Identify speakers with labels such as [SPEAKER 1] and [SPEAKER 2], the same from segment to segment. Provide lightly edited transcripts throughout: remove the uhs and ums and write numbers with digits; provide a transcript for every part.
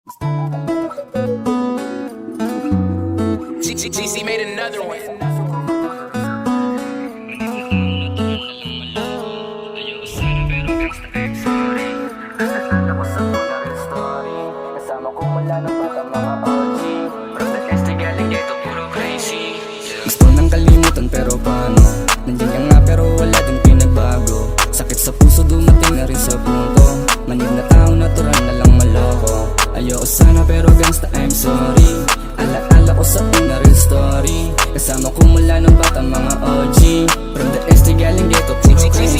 [SPEAKER 1] GC made another one.
[SPEAKER 2] Gusto nang kalimutan pero paano? Nandiyan ka nga pero wala din pinagbago. Sakit sa puso dumating na rin sa punto. Manig na tao natural na lang maloko. Ayoko sana pero gangsta I'm sorry. Alaala ko sa una real story. Kasama ko mula nung bata mga OG. From the ST galing ghetto puro crazy.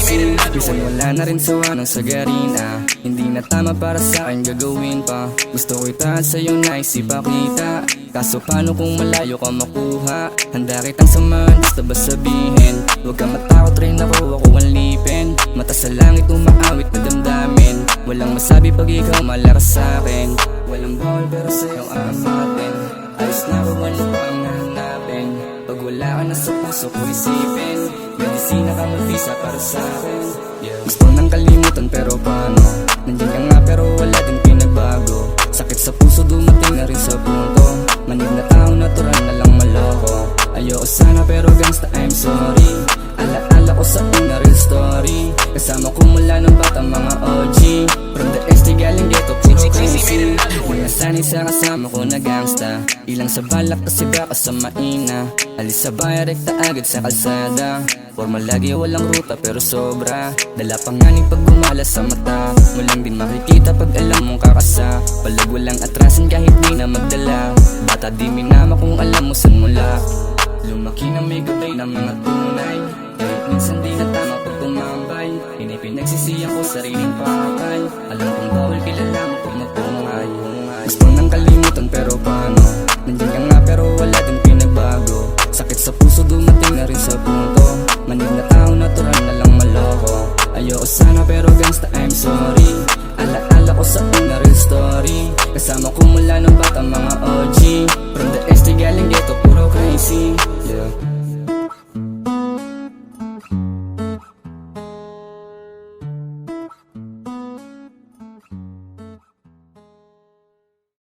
[SPEAKER 2] Minsan wala na rin sawa ng sagarina. Hindi na tama para sa akin gagawin pa. Gusto ko itaan sa'yo na isipakita. Kaso paano kung malayo ka makuha? Handa kitang samahan basta ba sabihin. Huwag ka matakot rin ako ang lipin. Mata sa langit umaawit na damdamin. Walang masabi pag ikaw malakas sa'kin. Walang bawal pero sa'yo aamatin. Ayos na ba wala pang hanapin? Pag wala ka na sa puso ko isipin. Medisina ka mag-visa para sa'kin. Gusto nang kalimutan pero paano? Nandiyan ka nga pero wala din pinagbago. Sakit sa puso dumating na rin sa punto. Manig na tao natural na lang maloko. Ayoko sana pero gangsta I'm sorry. Alaala ko sa una real story. Kasama ko mula nung bata mga OG. From the ST galing ghetto puro crazy. Mga sanay sa kasama ko na gangsta. Ilang sa balak kasi baka sa maina. Alis sa bayan rekta agad sa kalsada. Formal lagi walang ruta pero sobra. Dala panganing pag gumala sa mata. Walang din makikita pag alam mong kakasa. Palag walang atrasan kahit di na magdala. Bata di minama kung alam mo san mula. Lumaki na may gabay na mga tunay. Kahit minsan di na tama pag tumambay. Pinipinagsisiyan ko sariling pakay. Alam kong bawal kilala mo pag magpungay. Gusto nang kalimutan pero paano? Nandiyan ka nga pero wala din pinagbago. Sakit sa puso dumating na rin sa punto. Manig na tao natural na lang maloko. Ayoko sana pero gangsta I'm sorry. Alaala ko sa una real story. Kasama ko mula nung bata mga OG. From the ST galing ghetto puro crazy. Yeah.